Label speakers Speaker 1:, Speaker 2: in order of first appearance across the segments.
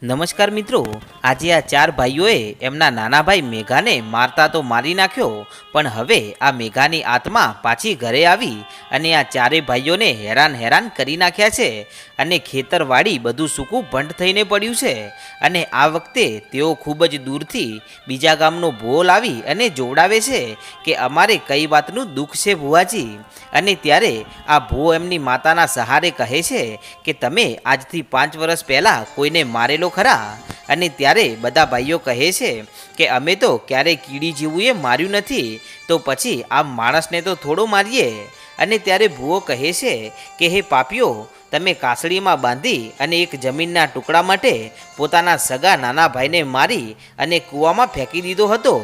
Speaker 1: નમસ્કાર મિત્રો, આજે આ ચાર ભાઈઓએ એમના નાના ભાઈ મેઘાને મારતા તો મારી નાખ્યો, પણ હવે આ મેઘાની આત્મા પાછી ઘરે આવી અને આ ચારે ભાઈઓને હેરાન કરી નાખ્યા છે અને ખેતરવાડી બધું સૂકું ભંડ થઈને પડ્યું છે અને આ વખતે તેઓ ખૂબ જ દૂરથી બીજા ગામનો ભૂવો લાવી અને જોવડાવે છે કે અમારે કઈ વાતનું દુઃખ છે ભુવાજી. અને ત્યારે આ ભૂવો એમની માતાના સહારે કહે છે કે તમે આજથી 5 વર્ષ પહેલાં કોઈને મારેલો ખરા? અને ત્યારે બધા ભાઈઓ કહે છે કે અમે તો ક્યારેય કીડી જેવું એ માર્યું નથી, તો પછી આ માણસને તો થોડો મારીએ. અને ત્યારે ભૂવો કહે છે કે હે પાપીઓ, તમે કાસળીમાં બાંધી અને એક જમીનના ટુકડા માટે પોતાના સગા નાના ભાઈને મારી અને કૂવામાં ફેંકી દીધો હતો.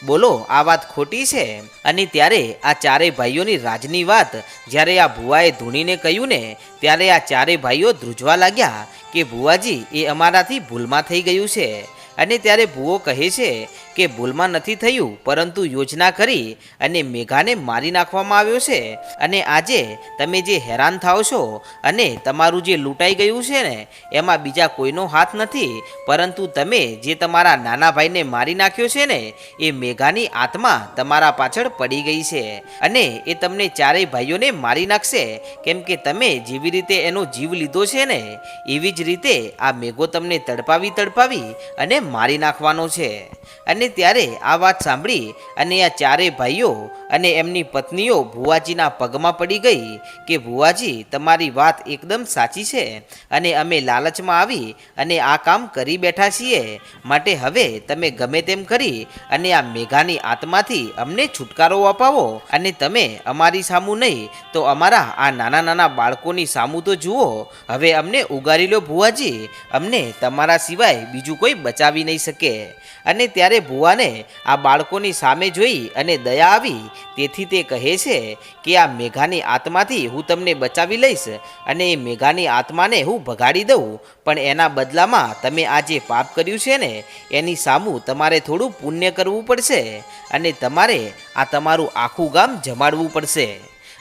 Speaker 1: બોલો, આ વાત ખોટી છે? અને ત્યારે આ ચારેય ભાઈઓની રાજની વાત જ્યારે આ ભુવાએ ધૂણીને કહ્યું ને, ત્યારે આ ચારેય ભાઈઓ ધ્રુજવા લાગ્યા કે ભુવાજી, એ અમારાથી ભૂલમાં થઈ ગયું છે. અને ત્યારે ભૂવો કહે છે કે ભૂલમાં નથી થયું, પરંતુ યોજના કરી અને મેઘાને મારી નાખવામાં આવ્યો છે. અને આજે તમે જે હેરાન થાઓ છો અને તમારું જે લૂંટાઈ ગયું છે ને, એમાં બીજા કોઈનો હાથ નથી, પરંતુ તમે જે તમારા નાના ભાઈને મારી નાખ્યો છે ને, એ મેઘાની આત્મા તમારા પાછળ પડી ગઈ છે અને એ તમને ચારેય ભાઈઓને મારી નાખશે, કેમ કે તમે જેવી રીતે એનો જીવ લીધો છે ને, એવી જ રીતે આ મેઘો તમને તડપાવી અને મારી નાખવાનો છે. અને ત્યારે આ વાત સાંભળી અને આ ચારેય ભાઈઓ અને એમની પત્નીઓ ભુવાજીના પગમાં પડી ગઈ કે ભુવાજી, તમારી વાત એકદમ સાચી છે અને અમે લાલચમાં આવી અને આ કામ કરી બેઠા છીએ, માટે હવે તમે ગમે તેમ કરી અને આ મેઘાની આત્માથી અમને છુટકારો અપાવો. અને તમે અમારી સામું નહીં તો અમારા આ નાના બાળકોની સામું તો જુઓ. હવે અમને ઉગારી લો ભુવાજી, અમને તમારા સિવાય બીજું કોઈ બચાવી નહીં શકે. અને ત્યારે ભુવાને આ બાળકોની સામે જોઈ અને દયા આવી, તેથી તે કહે છે કે આ મેઘાની આત્માથી હું તમને બચાવી લઈશ અને એ મેઘાની આત્માને હું ભગાડી દઉં, પણ એના બદલામાં તમે આ જે પાપ કર્યું છે ને, એની સામું તમારે થોડું પુણ્ય કરવું પડશે અને તમારે આ તમારું આખું ગામ જમાડવું પડશે.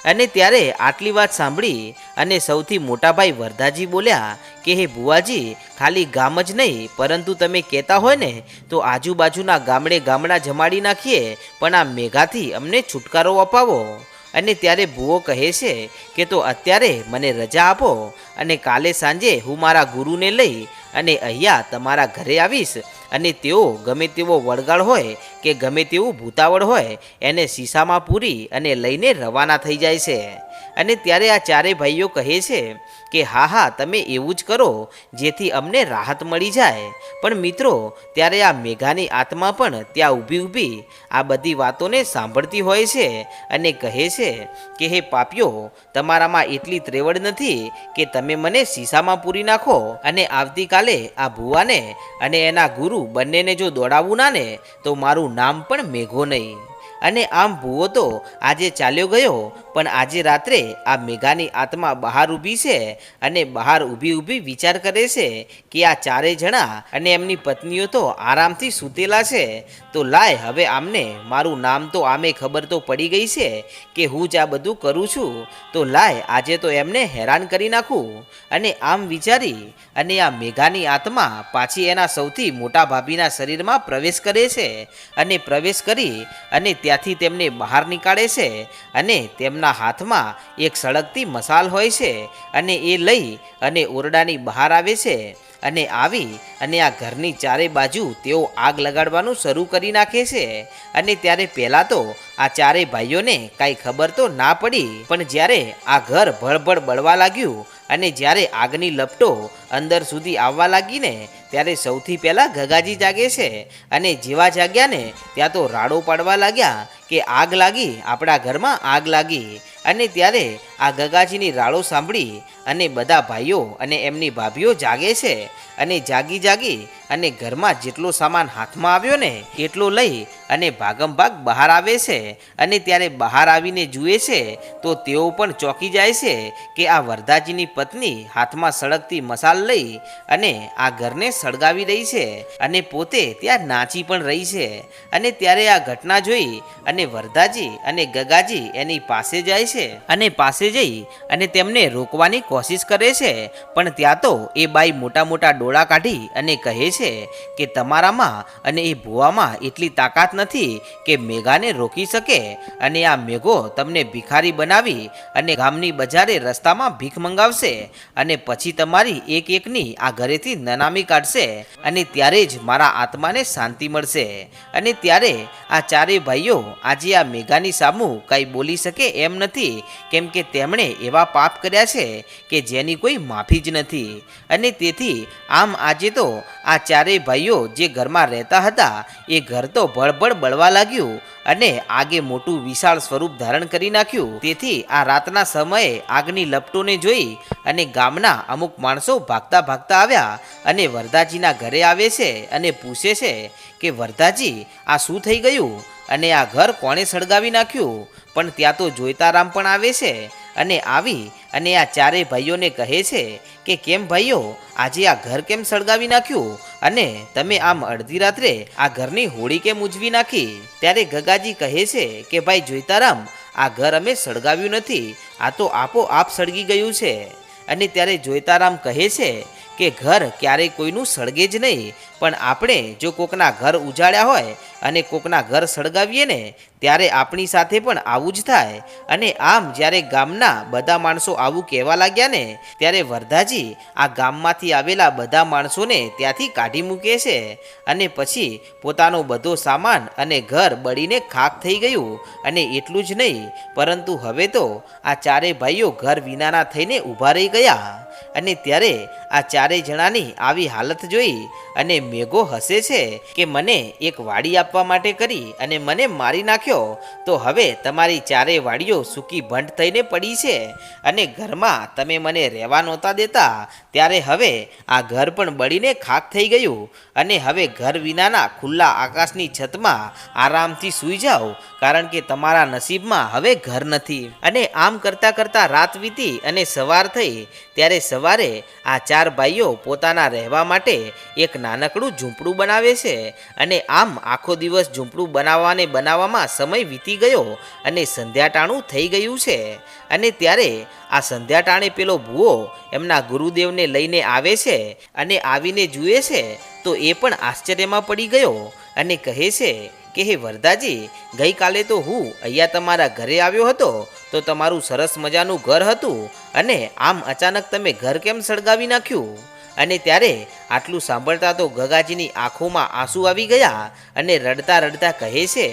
Speaker 1: અને ત્યારે આટલી વાત સાંભળી અને સૌથી મોટા ભાઈ વરદાજી બોલ્યા કે હે ભુવાજી, ખાલી ગામ જ નહીં, પરંતુ તમે કહેતા હોય ને તો આજુબાજુના ગામડા જમાડી નાખીએ, પણ આ મેઘાથી અમને છુટકારો અપાવો. અને ત્યારે ભૂવો કહે છે કે તો અત્યારે મને રજા આપો અને કાલે સાંજે હું મારા ગુરુને લઈ અને અહીંયા તમારા ઘરે આવીશ અને તેઓ ગમે તેવો વળગાડ હોય કે ગમે તેવું ભૂતાવળ હોય એને શીશામાં પૂરી અને લઈને રવાના થઈ જાય છે. અને ત્યારે આ ચારેય ભાઈઓ કહે છે કે હા, તમે એવું જ કરો જેથી અમને રાહત મળી જાય. પણ મિત્રો, ત્યારે આ મેઘાની આત્મા પણ ત્યાં ઊભી આ બધી વાતોને સાંભળતી હોય છે અને કહે છે કે હે પાપીઓ, તમારામાં એટલી ત્રેવડ નથી કે તમે મને શીશામાં પૂરી નાખો અને આવતીકાલે આ ભુવાને અને એના ગુરુ બંનેને જો દોડાવું ના ને, તો મારું નામ પણ મેઘો નહીં. અને આમ ભૂવો તો આજે ચાલ્યો ગયો, પણ આજે રાત્રે આ મેઘાની આત્મા બહાર ઊભી છે અને બહાર ઊભી વિચાર કરે છે કે આ ચારેય જણા અને એમની પત્નીઓ તો આરામથી સૂતેલા છે, તો લાય હવે આમને મારું નામ તો આમે ખબર તો પડી ગઈ છે કે હું જ આ બધું કરું છું, તો લાય આજે તો એમને હેરાન કરી નાખું. અને આમ વિચારી અને આ મેઘાની આત્મા પાછી એના સૌથી મોટા ભાભીના શરીરમાં પ્રવેશ કરે છે અને પ્રવેશ કરી અને ત્યાંથી તેમને બહાર નીકાળે છે અને તેમના હાથમાં એક સળગતી મસાલ હોય છે અને એ લઈ અને ઓરડાની બહાર આવે છે અને આવી અને આ ઘરની ચારે બાજુ તેઓ આગ લગાડવાનું શરૂ કરી નાખે છે. અને ત્યારે પહેલાં તો આ ચારેય ભાઈઓને કાંઈ ખબર તો ના પડી, પણ જ્યારે આ ઘર ભળભળ બળવા લાગ્યું અને જ્યારે આગની લપટો અંદર સુધી આવવા લાગીને, ત્યારે સૌથી પહેલાં ગગાજી જાગે છે અને જેવા જાગ્યા ને ત્યાં તો રાડો પાડવા લાગ્યા કે આગ લાગી, આપણા ઘરમાં આગ લાગી. અને ત્યારે આ ગગાજીની રાડો સાંભળી અને બધા ભાઈઓ અને એમની ભાભીઓ જાગે છે અને જાગી અને ઘરમાં જેટલો સામાન હાથમાં આવ્યો ને એટલો લઈ અને ભાગમભાગ બહાર આવે છે. અને ત્યારે બહાર આવીને જુએ છે તો તેઓ પણ ચોંકી જાય છે કે આ વરદાજીની પત્ની હાથમાં સળગતી મસાલ લઈ અને આ ઘરને સળગાવી રહી છે અને પોતે ત્યાં નાચી પણ રહી છે. અને ત્યારે આ ઘટના જોઈ અને વરદાજી અને ગગાજી એની પાસે જાય છે છે અને પાસે જઈ અને તેમને રોકવાની કોશિશ કરે છે, પણ ત્યાં તો એ બાઈ મોટા મોટા ડોળા કાઢી અને કહે છે કે તમારામાં અને એ ભૂવામાં એટલી તાકાત નથી કે મેઘાને રોકી શકે, અને આ મેઘો તમને ભિખારી બનાવી અને ગામની બજારે રસ્તામાં ભીખ મંગાવશે અને પછી તમારી એક એકની આ ઘરેથી નનામી કાઢશે, અને ત્યારે જ મારા આત્માને શાંતિ મળશે. અને ત્યારે આ ચારેય ભાઈઓ આજે આ મેઘાની સામું કાંઈ બોલી શકે એમ નથી, કેમ કે તેમણે એવા પાપ કર્યા છે કે જેની કોઈ માફી જ નથી. અને તેથી આમ આજે તો આ ચારેય ભાઈઓ જે ઘરમાં રહેતા હતા એ ઘર તો ભળભળ બળવા લાગ્યું અને આગે મોટું વિશાળ સ્વરૂપ ધારણ કરી નાખ્યું. તેથી આ રાતના સમયે આગની લપટોને જોઈ અને ગામના અમુક માણસો ભાગતા ભાગતા આવ્યા અને વરદાજીના ઘરે આવે છે અને પૂછે છે કે વરદાજી, આ શું થઈ ગયું અને આ ઘર કોણે સળગાવી નાખ્યું? પણ ત્યાં તો જોઈતારામ પણ આવે છે અને આવી અને આ ચારેય ભાઈઓને કહે છે કે કેમ ભાઈઓ, આજે આ ઘર કેમ સળગાવી નાખ્યું અને તમે આમ અડધી રાત્રે આ ઘરની હોળી કેમ ઉજવી નાખી? ત્યારે ગગાજી કહે છે કે ભાઈ જોઈતારામ, આ ઘર અમે સળગાવ્યું નથી, આ તો આપોઆપ સળગી ગયું છે. અને ત્યારે જોઈતારામ કહે છે કે ઘર ક્યારેય કોઈનું સળગે જ નહીં, પણ આપણે જો કોકના ઘર ઉજાડ્યા હોય અને કોકના ઘર સળગાવીએ ને ત્યારે આપણી સાથે પણ આવું જ થાય. અને આમ જ્યારે ગામના બધા માણસો આવું કહેવા લાગ્યા ને ત્યારે વરદાજી આ ગામમાંથી આવેલા બધા માણસોને ત્યાંથી કાઢી મૂકે છે અને પછી પોતાનો બધો સામાન અને ઘર બળીને ખાક થઈ ગયું. અને એટલું જ નહીં, પરંતુ હવે તો આ ચારેય ભાઈઓ ઘર વિનાના થઈને ઊભા રહી ગયા. અને ત્યારે આ ચારેય જણાની આવી હાલત જોઈ અને મેઘો હસે છે કે મને એક વાડી આપવા માટે કરી અને મને મારી નાખ્યો, તો હવે તમારી ચારેય વાડીઓ સૂકી ભંડ થઈને પડી છે અને ઘરમાં તમે મને રહેવા નહોતા દેતા, ત્યારે હવે આ ઘર પણ બળીને ખાક થઈ ગયું અને હવે ઘર વિનાના ખુલ્લા આકાશની છતમાં આરામથી સૂઈ જાઓ, કારણ કે તમારા નસીબમાં હવે ઘર નથી. અને આમ કરતાં કરતાં રાત વીતી અને સવાર થઈ. ત્યારે સવારે આ ચાર ભાઈઓ પોતાના રહેવા માટે એક નાનકડું ઝૂંપડું બનાવે છે અને આમ આખો દિવસ ઝૂંપડું બનાવવામાં સમય વીતી ગયો અને સંધ્યાટાણું થઈ ગયું છે. અને ત્યારે આ સંધ્યાટાણે પેલો ભૂવો એમના ગુરુદેવને લઈને આવે છે અને આવીને જુએ છે તો એ પણ આશ્ચર્યમાં પડી ગયો અને કહે છે કે હે વરદાજી, ગઈકાલે તો હું અહીંયા તમારા ઘરે આવ્યો હતો તો તમારું સરસ મજાનું ઘર હતું અને આમ અચાનક તમે ઘર કેમ સળગાવી નાખ્યું? અને ત્યારે આટલું સાંભળતા તો ગગાજીની આંખોમાં આંસુ આવી ગયા અને રડતા રડતા કહે છે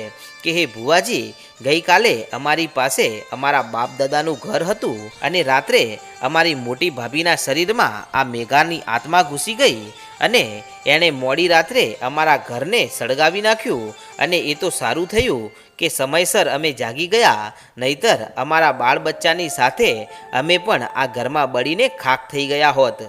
Speaker 1: કે હે ભુવાજી, ગઈકાલે અમારી પાસે અમારા બાપ દાદાનું ઘર હતું અને રાત્રે અમારી મોટી ભાભીના શરીરમાં આ મેઘાની આત્મા ઘૂસી ગઈ અને એણે મોડી રાત્રે અમારા ઘરને સળગાવી નાખ્યું. અને એ તો સારું થયું કે સમયસર અમે જાગી ગયા, નહીતર અમારા બાળ બચ્ચાની સાથે અમે પણ આ ઘરમાં બળીને ખાક થઈ ગયા હોત.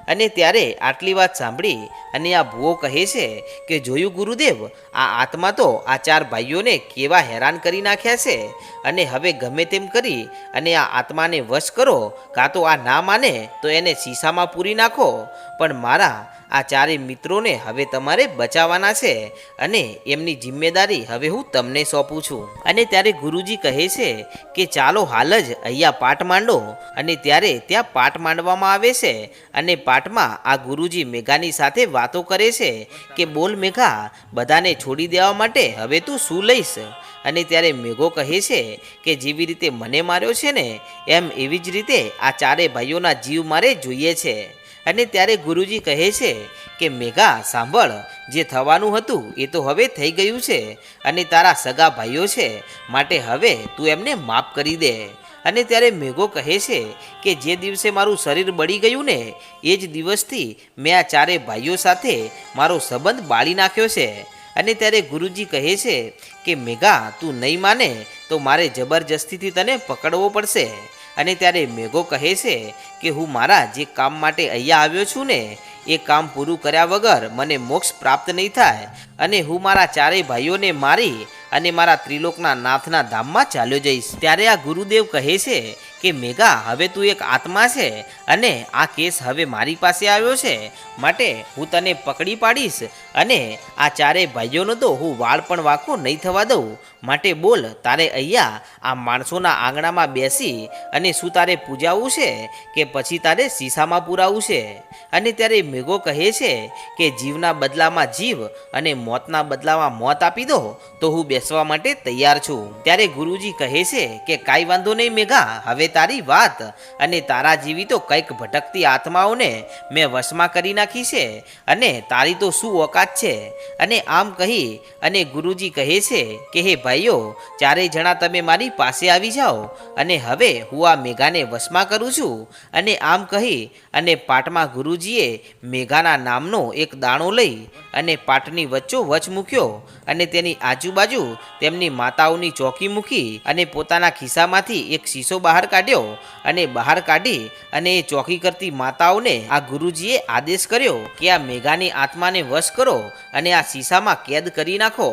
Speaker 1: અને ત્યારે આટલી વાત સાંભળી અને આ ભૂવો કહે છે કે જોયું ગુરુદેવ, આ આત્મા તો આ ચાર ભાઈઓને કેવા હેરાન કરી નાખ્યા છે અને હવે ગમે તેમ કરી અને આ આત્માને વશ કરો, કાં તો આ ના માને તો એને શીશામાં પૂરી નાખો, પણ મારા આ ચારેય મિત્રોને હવે તમારે બચાવવાના છે અને એમની જિમ્મેદારી હવે હું તમને સોંપું છું. અને ત્યારે ગુરુજી કહે છે કે ચાલો હાલ જ અહીંયા પાઠ માંડો. અને ત્યારે ત્યાં પાઠ માંડવામાં આવે છે અને પાઠમાં આ ગુરુજી મેઘાની સાથે વાતો કરે છે કે બોલ મેઘા, બધાને છોડી દેવા માટે હવે તું શું લઈશ? અને ત્યારે મેઘો કહે છે કે જેવી રીતે મને માર્યો છે ને એમ એવી જ રીતે આ ચારેય ભાઈઓના જીવ મારે જોઈએ છે. અને ત્યારે ગુરુજી કહે છે કે મેઘા સાંભળ, જે થવાનું હતું એ તો હવે થઈ ગયું છે અને તારા સગા ભાઈઓ છે માટે હવે તું એમને માફ કરી દે. અને ત્યારે મેઘો કહે છે કે જે દિવસે મારું શરીર બળી ગયું ને એ જ દિવસથી મેં આ ચારેય ભાઈઓ સાથે મારો સંબંધ બાળી નાખ્યો છે. અને ત્યારે ગુરુજી કહે છે કે મેઘા, તું નહીં માને તો મારે જબરજસ્તીથી તને પકડવો પડશે. અને ત્યારે મેઘો કહે છે કે હું મારા જે કામ માટે અહીંયા આવ્યો છું ને એ કામ પૂરું કર્યા વગર મને મોક્ષ પ્રાપ્ત નહીં થાય અને હું મારા ચારેય ભાઈઓને મારી અને મારા ત્રિલોકના નાથના ધામમાં ચાલ્યો જઈશ. ત્યારે આ ગુરુદેવ કહે છે કે મેઘા હવે તું એક આત્મા છે અને આ કેસ હવે મારી પાસે આવ્યો છે, માટે હું તને પકડી પાડીશ અને આ ચારેય ભાઈઓનો તો હું વાળ પણ વાંકો નહીં થવા દઉં. માટે બોલ, તારે અહીંયા આ માણસોના આંગણામાં બેસી અને શું તારે પૂજાવું છે કે પછી તારે શીશામાં પુરાવું છે? અને ત્યારે મેઘો કહે છે કે જીવના બદલામાં જીવ અને મોતના બદલામાં મોત આપી દો તો હું બેસવા માટે તૈયાર છું. ત્યારે ગુરુજી કહે છે કે કાંઈ વાંધો નહીં મેઘા, હવે તારી વાત અને તારા જેવી તો કંઈક ભટકતી આત્માઓને મેં વશમાં કરી નાખી છે અને તારી તો શું ઓકાત છે. અને આમ કહી અને ગુરુજી કહે છે કે હે ભાઈઓ, ચારેય જણા તમે મારી પાસે આવી જાઓ અને હવે હું આ મેઘાને વશમાં કરું છું. અને આમ કહી અને પાટમાં ગુરુજીએ મેઘાના નામનો એક દાણો લઈ અને પાટની વચ્ચોવચ મૂક્યો અને તેની આજુબાજુ તેમની માતાઓની ચોકી મૂકી અને પોતાના ખિસ્સામાંથી એક શીશો બહાર કાઢ્યો અને બહાર કાઢી અને એ ચોકી કરતી માતાઓને આ ગુરુજીએ આદેશ કર્યો કે આ મેઘાની આત્માને વશ કરો અને આ શીશામાં કેદ કરી નાખો.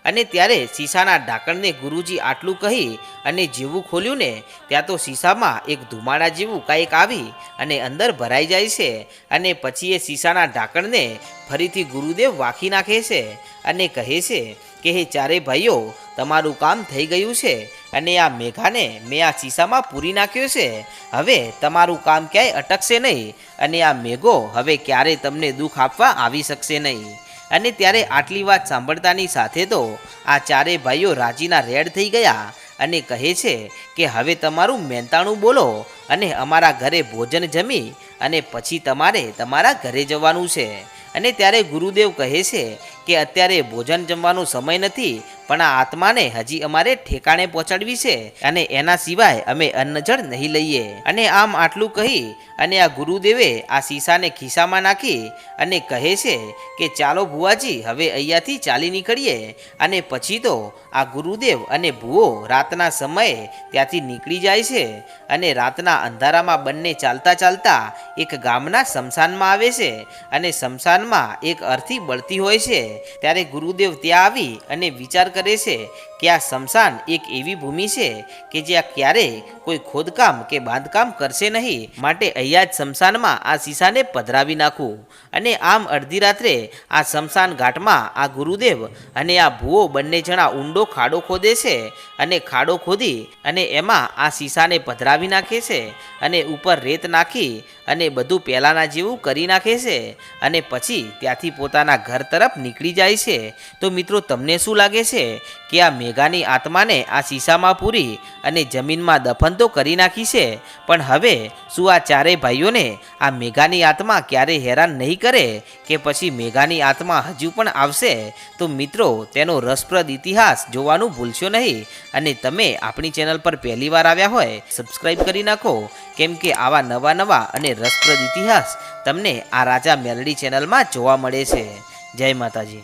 Speaker 1: અને ત્યારે શીશાના ઢાંકણને ગુરુજી આટલું કહી અને જેવું ખોલ્યું ને ત્યાં તો શીશામાં એક ધુમાડા જેવું કાંઈક આવી અને અંદર ભરાઈ જાય છે. અને પછી એ શીશાના ઢાંકણને ફરીથી ગુરુદેવ વાખી નાખે છે અને કહે છે કે હે ચારે ભાઈઓ, તમારું કામ થઈ ગયું છે અને આ મેઘાને મેં આ શીશામાં પૂરી નાખ્યો છે. હવે તમારું કામ ક્યાંય અટકશે નહીં અને આ મેઘો હવે ક્યારેય તમને દુઃખ આપવા આવી શકશે નહીં. અને ત્યારે આટલી વાત સાંભળતાની સાથે તો આ ચારેય ભાઈઓ રાજીના રેડ થઈ ગયા અને કહે છે કે હવે તમારું મહેનતાણું બોલો અને અમારા ઘરે ભોજન જમી અને પછી તમારે તમારા ઘરે જવાનું છે. અને ત્યારે ગુરુદેવ કહે છે કે અત્યારે ભોજન જમવાનો સમય નથી, પણ આ આત્માને હજી અમારે ઠેકાણે પહોંચાડવી છે અને એના સિવાય અમે અન્ન જળ નહીં લઈએ. અને આમ આટલું કહી અને આ ગુરુદેવે આ શીશાને ખિસ્સામાં નાખી અને કહે છે કે ચાલો ભુવાજી, હવે અહીંયાથી ચાલી નીકળીએ. અને પછી તો આ ગુરુદેવ અને ભુવો રાતના સમયે ત્યાંથી નીકળી જાય છે અને રાતના અંધારામાં બંને ચાલતા ચાલતા એક ગામના સ્મશાનમાં આવે છે અને સ્મશાનમાં એક અર્થી બળતી હોય છે. ત્યારે ગુરુદેવ ત્યાં આવી અને વિચાર કરે છે કે આ સ્મશાન એક એવી ભૂમિ છે કે જ્યાં ક્યારેય કોઈ ખોદકામ કે બાંધકામ કરશે નહીં, માટે અહીંયા જ સ્મશાનમાં આ શીશાને પધરાવી નાખું. અને આમ અડધી રાત્રે આ સ્મશાન ઘાટમાં આ ગુરુદેવ અને આ ભુવો બંને જણા ઊંડો ખાડો ખોદે છે અને ખાડો ખોદી અને એમાં આ શીશાને પધરાવી નાખે છે અને ઉપર રેત નાખી અને બધું પહેલાંના જેવું કરી નાખે છે અને પછી ત્યાંથી પોતાના ઘર તરફ નીકળી જાય છે. તો મિત્રો, તમને શું લાગે છે કે આ મેઘાની આત્માને આ શીશામાં પૂરી અને જમીનમાં દફન તો કરી નાખી છે, પણ હવે શું આ ચારેય ભાઈઓને આ મેઘાની આત્મા ક્યારેય હેરાન નહીં કરે કે પછી મેઘાની આત્મા હજુ પણ આવશે? તો મિત્રો, તેનો રસપ્રદ ઇતિહાસ જોવાનું ભૂલશો નહીં. અને તમે આપણી ચેનલ પર પહેલી વાર આવ્યા હોય સબસ્ક્રાઈબ કરી નાખો, કેમ કે આવા નવા અને રસપ્રદ ઇતિહાસ તમને આ રાજા મેલડી ચેનલમાં જોવા મળે છે. જય માતાજી.